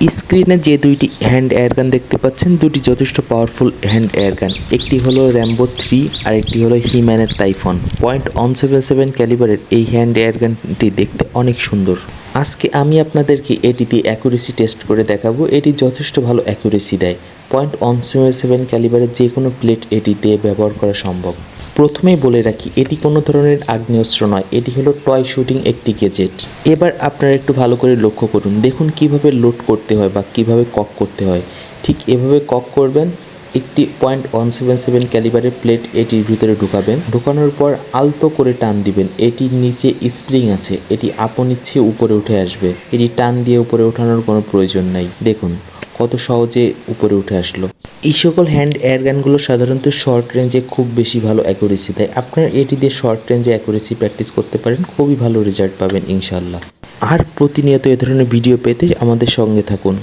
স্ক্রিনে যে দুইটি হ্যান্ড এয়ারগান দেখতে পাচ্ছেন, দুটি যথেষ্ট পাওয়ারফুল হ্যান্ড এয়ারগান। একটি হলো র্যাম্বো 3 আর একটি হলো হিম্যানের টাইফন। .177 ক্যালিবারের এই হ্যান্ড এয়ারগানটি দেখতে অনেক সুন্দর। আজকে আমি আপনাদেরকে এটি দিয়ে অ্যাকুরেসি টেস্ট করে দেখাবো। এটি যথেষ্ট ভালো অ্যাকুরেসি দেয়। .177 ক্যালিবারের যে কোনো প্লেট এটি দিয়ে ব্যবহার করা সম্ভব। প্রথমেই বলে রাখি, এটি কোনো ধরনের আগ্নেয়াস্ত্র নয়, এটি হলো টয় শুটিং একটি গ্যাজেট। এবার আপনারা একটু ভালো করে লক্ষ্য করুন, দেখুন কিভাবে লোড করতে হয় বা কিভাবে কক করতে হয়। ঠিক এভাবে কক করবেন। একটি .177 ক্যালিবারের প্লেট এটির ভিতরে ঢুকাবেন। ঢোকানোর পর আলতো করে টান দিবেন। এটির নিচে স্প্রিং আছে, এটি আপন ইচ্ছে উপরে উঠে আসবে। এটি টান দিয়ে উপরে ওঠানোর কোনো প্রয়োজন নাই। দেখুন কত সহজে উপরে উঠে আসলো। এই সকল হ্যান্ড এয়ারগানগুলো সাধারণত শর্ট রেঞ্জে খুব বেশি ভালো অ্যাকুরেসি দেয়। আপনারা এটি দিয়ে শর্ট রেঞ্জে অ্যাকুরেসি প্র্যাকটিস করতে পারেন, খুবই ভালো রেজাল্ট পাবেন ইনশাল্লাহ। আর প্রতিনিয়ত এ ধরনের ভিডিও পেতে আমাদের সঙ্গে থাকুন।